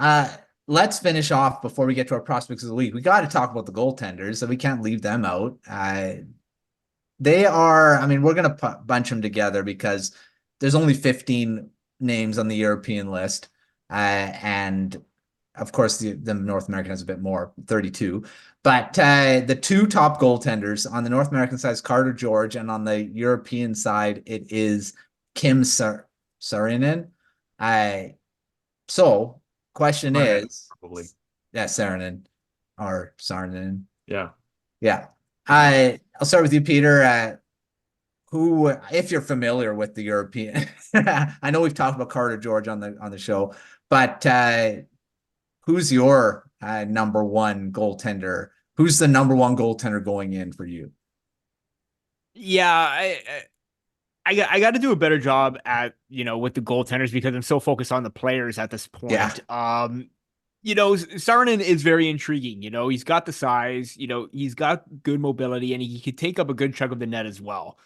Let's finish off before we get to our prospects of the week. We got to talk about the goaltenders, so we can't leave them out. They are, I mean, we're going to bunch them together because there's only 15 names on the European list. And of course, the North American has a bit more, 32. But the two top goaltenders on the North American side is Carter George, and on the European side, it is Kim Saarinen. So, question is, probably. Yeah, Saarinen or Saarinen. Yeah. Yeah. I'll start with you, Peter. Who, if you're familiar with the European, I know we've talked about Carter George on the show, but who's your number one goaltender? Who's the number one goaltender going in for you? Yeah, I got to do a better job at, with the goaltenders because I'm so focused on the players at this point. Yeah. Saarinen is very intriguing. He's got the size, he's got good mobility, and he could take up a good chunk of the net as well.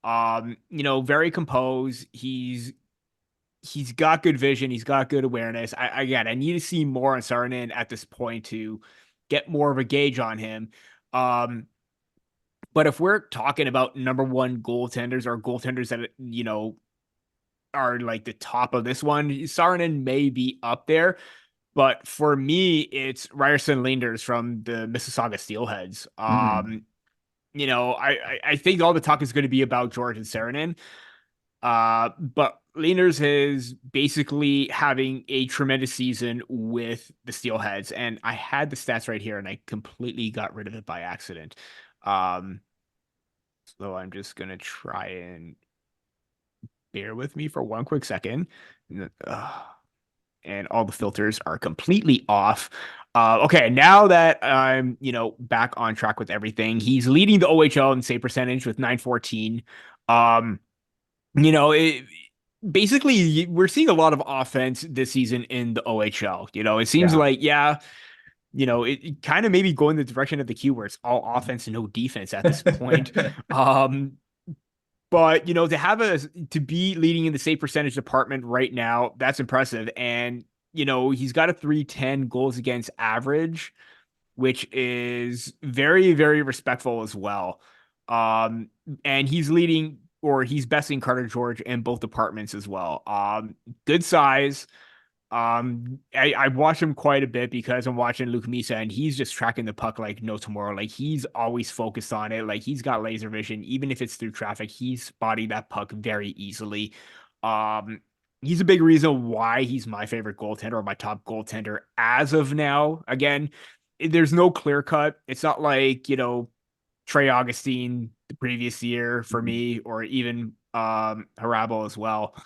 Very composed. He's got good vision. He's got good awareness. I need to see more on Saarinen at this point to get more of a gauge on him. But if we're talking about number one goaltenders or goaltenders that, are like the top of this one, Saarinen may be up there. But for me, it's Ryerson Linders from the Mississauga Steelheads. I think all the talk is going to be about George and Saarinen. But Linders is basically having a tremendous season with the Steelheads. And I had the stats right here and I completely got rid of it by accident. So I'm just going to try and bear with me for one quick second. And all the filters are completely off. Okay, now that I'm, back on track with everything, he's leading the OHL in save percentage with .914. Basically, we're seeing a lot of offense this season in the OHL. It seems like, it kind of maybe going the direction of the Q where it's all offense and no defense at this point. But, to be leading in the save percentage department right now, that's impressive. And, he's got a .310 goals against average, which is very, very respectful as well. And he's leading, or he's besting Carter George in both departments as well. Good size. I watch him quite a bit because I'm watching Luke Misa and he's just tracking the puck like no tomorrow. Like he's always focused on it. Like he's got laser vision. Even if it's through traffic, he's spotting that puck very easily. He's a big reason why he's my favorite goaltender or my top goaltender as of now. Again, there's no clear cut. It's not like, Trey Augustine the previous year for me, or even Harabel as well.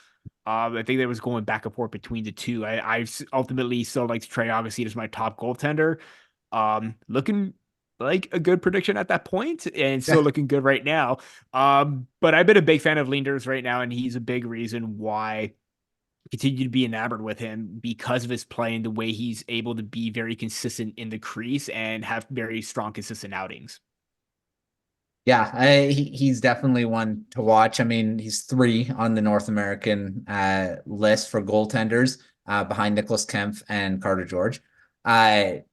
I think there was going back and forth between the two. I ultimately still liked Trey Augustine as my top goaltender. Looking like a good prediction at that point and still looking good right now. But I've been a big fan of Linders right now, and he's a big reason why I continue to be enamored with him because of his play and the way he's able to be very consistent in the crease and have very strong, consistent outings. Yeah, he's definitely one to watch. I mean, he's 3 on the North American list for goaltenders behind Nicholas Kempf and Carter George. I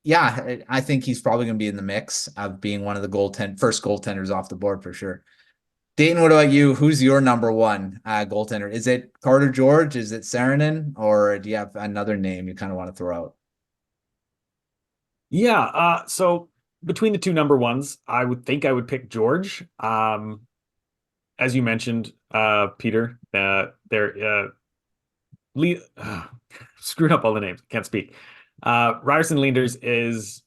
think he's probably going to be in the mix of being one of the first goaltenders off the board for sure. Dayton, what about you? Who's your number one goaltender? Is it Carter George? Is it Saarinen? Or do you have another name you kind of want to throw out? Yeah, so between the two number ones, I would think I would pick George. As you mentioned, Peter, screwed up all the names. Can't speak. Ryerson Linders he's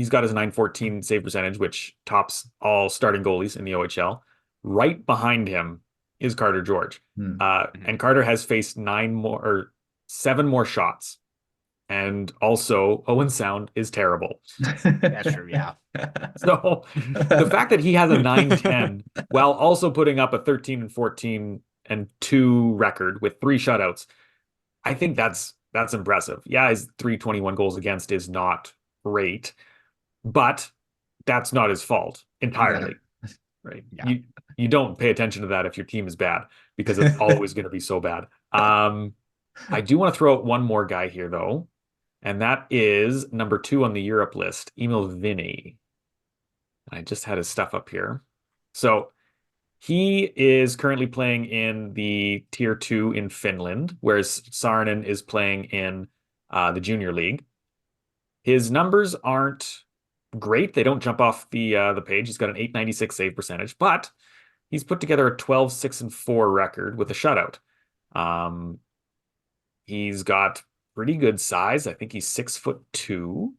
got his .914 save percentage, which tops all starting goalies in the OHL. Right behind him is Carter George. And Carter has faced 7 more shots. And also, Owen's sound is terrible. That's true, yeah. So the fact that he has a .910 while also putting up a 13 and 14 3-2 record with 3 shutouts. I think that's impressive. Yeah, his 321 goals against is not great, but that's not his fault entirely. Yeah. Right. Yeah. You don't pay attention to that if your team is bad, because it's always going to be so bad. I do want to throw out one more guy here though, and that is number 2 on the Europe list, Emil Vinny. I just had his stuff up here. So he is currently playing in the Tier 2 in Finland, whereas Saarinen is playing in the Junior League. His numbers aren't great. They don't jump off the page. He's got an .896 save percentage, but he's put together a 12-6-4 record with a shutout. He's got pretty good size. I think he's 6'2".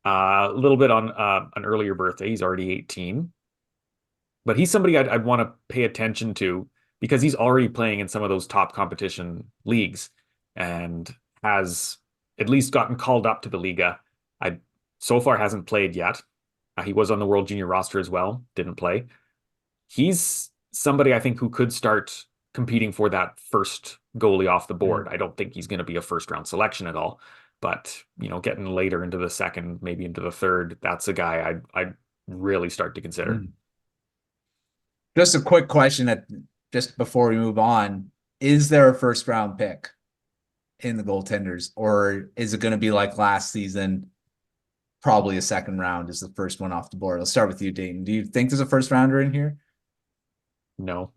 A little bit on an earlier birthday. He's already 18. But he's somebody I'd want to pay attention to because he's already playing in some of those top competition leagues and has at least gotten called up to the Liga. So far hasn't played yet. He was on the World Junior roster as well. Didn't play. He's somebody I think who could start competing for that first goalie off the board. I don't think he's going to be a first-round selection at all. But, getting later into the second, maybe into the third, that's a guy I'd really start to consider. Just a quick question just before we move on. Is there a first round pick in the goaltenders, or is it going to be like last season? Probably a second round is the first one off the board. I'll start with you, Dayton. Do you think there's a first rounder in here? No.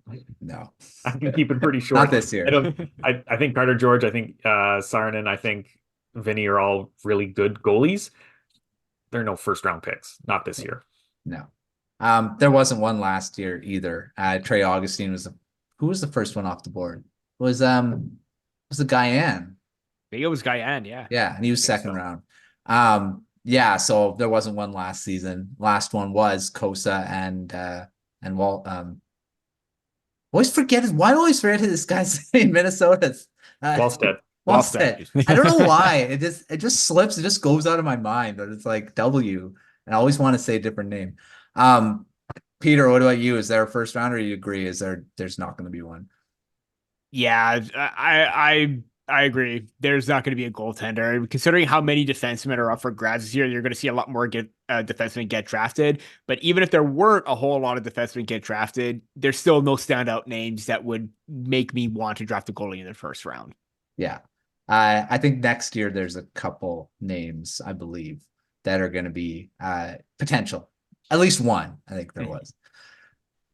I can keep it pretty short. Not this year. I think Carter George, I think Saarinen, I think Vinny are all really good goalies. There are no first round picks. Not this year. No. There wasn't one last year either. Trey Augustine who was the first one off the board? Was the Guyan? I think it was Guyan, yeah. Yeah, and he was second round. Yeah, so there wasn't one last season. Last one was Konsta and Walt. Why do I always forget this guy's name? Minnesota's Wallstedt. I don't know why. It just slips. It just goes out of my mind. But it's like W, and I always want to say a different name. Peter, what about you? Is there a first rounder? You agree? There's not going to be one? Yeah, I agree. There's not going to be a goaltender. Considering how many defensemen are up for grabs this year, you're going to see a lot more defensemen get drafted. But even if there weren't a whole lot of defensemen get drafted, there's still no standout names that would make me want to draft a goalie in the first round. Yeah. I think next year there's a couple names, I believe, that are going to be potential. At least one, I think there was.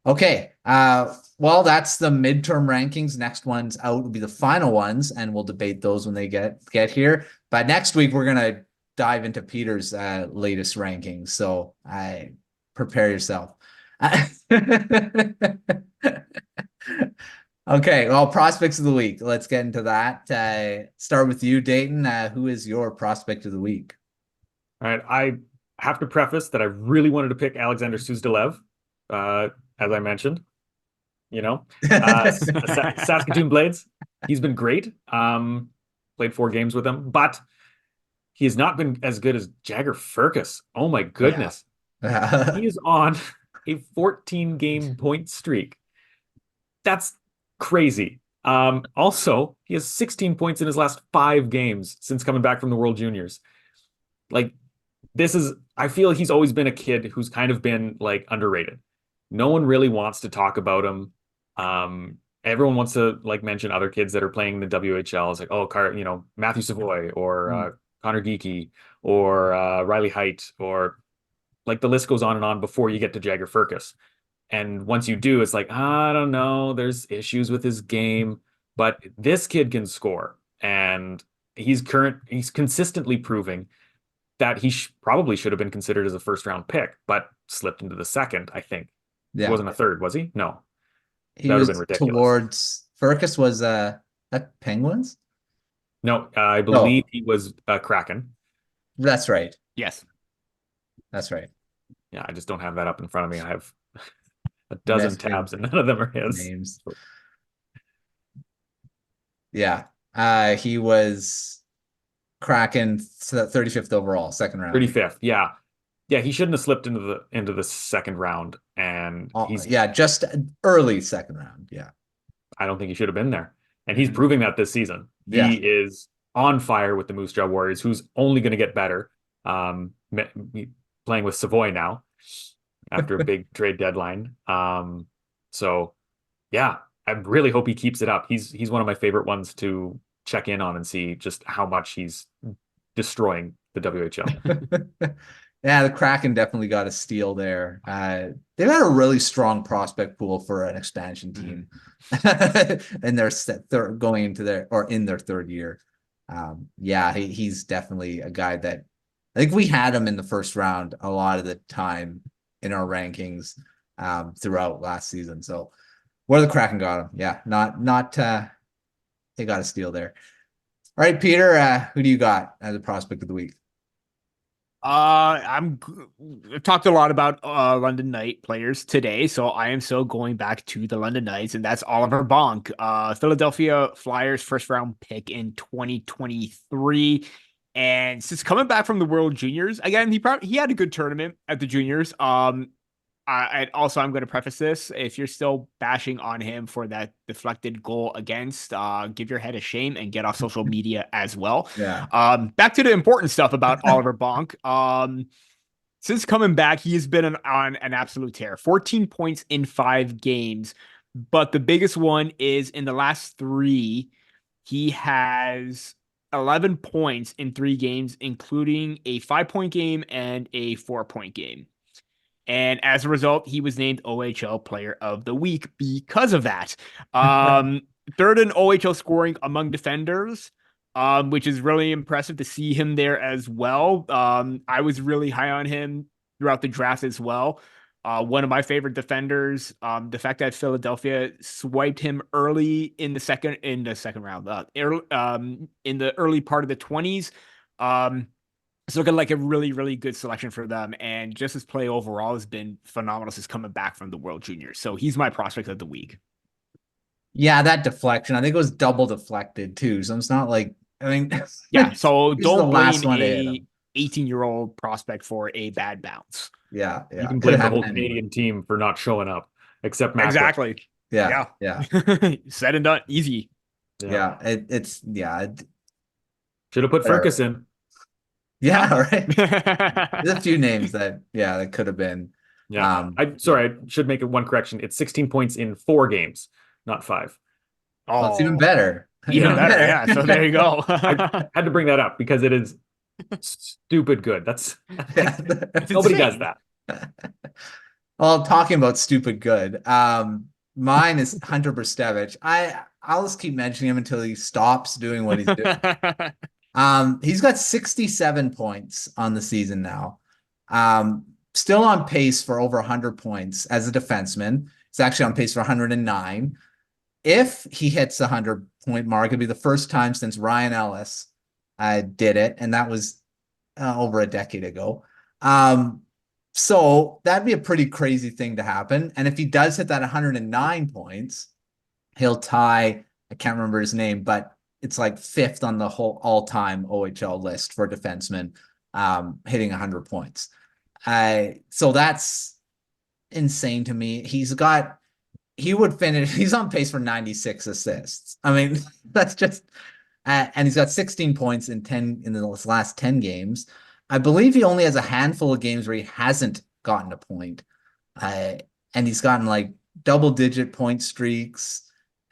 Okay. Well, that's the midterm rankings. Next one's out will be the final ones, and we'll debate those when they get here. But next week we're gonna dive into Peter's latest rankings. So prepare yourself. Okay, well, prospects of the week. Let's get into that. Start with you, Dayton. Who is your prospect of the week? All right, I have to preface that I really wanted to pick Alexander Suzdalev, as I mentioned. Saskatoon Blades. He's been great. Played 4 games with him, but he has not been as good as Jagger Firkus. Oh my goodness. Yeah. He is on a 14-game point streak. That's crazy. Also, he has 16 points in his last 5 games since coming back from the World Juniors. I feel he's always been a kid who's kind of been underrated. No one really wants to talk about him. Everyone wants to mention other kids that are playing in the WHL. It's like, Matthew Savoy or Connor Geeky or Riley Height, or the list goes on and on before you get to Jagger Firkus. And once you do, it's like, I don't know, there's issues with his game, but this kid can score, and he's consistently proving that he probably should have been considered as a first-round pick, but slipped into the second, I think. Yeah. He wasn't a third, was he? No. He That would was have been ridiculous. towards Firkus was that Penguins? No, I believe he was Kraken. That's right. Yes. That's right. Yeah, I just don't have that up in front of me. I have a dozen tabs and none of them are his names. Yeah. He was Kraken 35th overall, second round. 35th. Yeah. Yeah, he shouldn't have slipped into the second round, and just early second round. Yeah. I don't think he should have been there. And he's proving that this season. Yeah. He is on fire with the Moose Jaw Warriors, who's only going to get better. Playing with Savoy now after a big trade deadline. So yeah, I really hope he keeps it up. He's one of my favorite ones to check in on and see just how much he's destroying the WHL. Yeah, the Kraken definitely got a steal there. They've had a really strong prospect pool for an expansion team, and they're going into in their third year. Yeah, he's definitely a guy that I think we had him in the first round a lot of the time in our rankings throughout last season. So where the Kraken got him, yeah, not they got a steal there. All right, Peter, who do you got as a prospect of the week? I've talked a lot about London Knight players today, so I am still going back to the London Knights, and that's Oliver Bonk, Philadelphia Flyers first round pick in 2023. And since coming back from the World Juniors, again, he had a good tournament at the Juniors. I'm going to preface this. If you're still bashing on him for that deflected goal against, give your head a shame and get off social media as well. Yeah. Back to the important stuff about Oliver Bonk. Since coming back, he has been on an absolute tear. 14 points in 5 games. But the biggest one is in the last 3, he has 11 points in 3 games, including a 5-point game and a 4-point game. And as a result, he was named OHL Player of the Week because of that. Third in OHL scoring among defenders, which is really impressive to see him there as well. I was really high on him throughout the draft as well. One of my favorite defenders. The fact that Philadelphia swiped him early in the second round, in the early part of the 20s. It's looking like a really, really good selection for them. And just his play overall has been phenomenal since coming back from the World Juniors. So he's my prospect of the week. Yeah, that deflection, I think it was double deflected too. So it's not like, I mean, yeah. So don't blame a 18-year-old prospect for a bad bounce. Yeah. You can blame the whole Canadian team for not showing up, except Macklin. Exactly. Yeah. Said and done. Easy. Yeah. Should have put Firkus in. Yeah, right. There's a few names that could have been. Yeah. I should make one correction. It's 16 points in 4 games, not 5. Oh, it's even better. Even better. Yeah. So there you go. I had to bring that up because it is stupid good. That's nobody does that. Well, talking about stupid good. Mine is Hunter Brzustewicz. I'll just keep mentioning him until he stops doing what he's doing. He's got 67 points on the season now. Still on pace for over 100 points as a defenseman. He's actually on pace for 109. If he hits the 100-point mark, it'd be the first time since Ryan Ellis did it, and that was over a decade ago. So that'd be a pretty crazy thing to happen. And if he does hit that 109 points, he'll tie, I can't remember his name, but it's like 5th on the whole all-time OHL list for defensemen hitting 100 points. So that's insane to me. He's on pace for 96 assists. I mean, that's just, and he's got 16 points in the last 10 games. I believe he only has a handful of games where he hasn't gotten a point. And he's gotten like double-digit point streaks.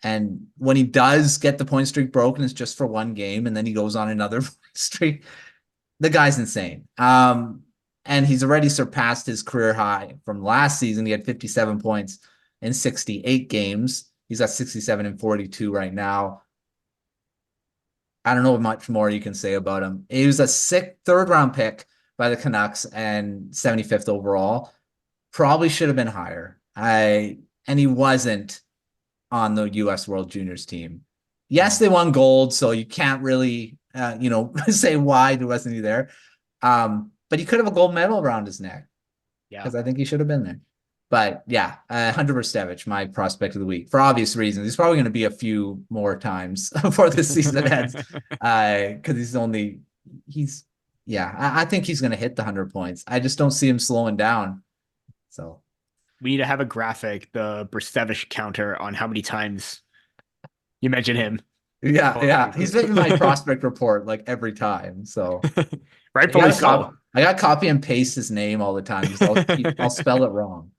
And when he does get the point streak broken, it's just for one game, and then he goes on another streak. The guy's insane. And he's already surpassed his career high from last season. He had 57 points in 68 games. He's got 67 and 42 right now. I don't know much more you can say about him. He was a 3rd round pick by the Canucks and 75th overall. Probably should have been higher. And he wasn't on the U.S. World Juniors team. Yes, they won gold, so you can't really, say why wasn't he there. But he could have a gold medal around his neck. Yeah, because I think he should have been there. But yeah, Hunter Brzustewicz, my prospect of the week, for obvious reasons. He's probably going to be a few more times before this season ends, because I think he's going to hit the 100 points. I just don't see him slowing down. So we need to have a graphic, the Brzustewicz counter on how many times You mentioned him. Yeah. He's been in my prospect report like every time. So Rightfully so. I got copy and paste his name all the time because I'll spell it wrong.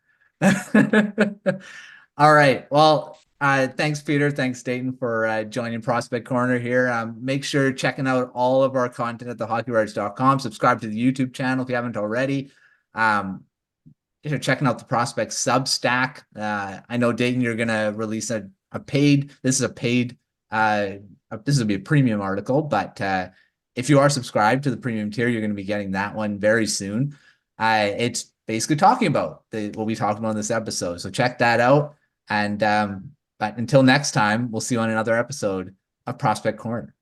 All right. Well, thanks, Peter. Thanks, Dayton, for joining Prospect Corner here. Make sure checking out all of our content at thehockeywriters.com. Subscribe to the YouTube channel if you haven't already. If you're checking out the Prospect Substack, I know, Dayton, you're going to release a paid. This is a paid. This will be a premium article, but if you are subscribed to the premium tier, you're going to be getting that one very soon. It's basically talking about what we talked about in this episode. So check that out. And but until next time, we'll see you on another episode of Prospect Corner.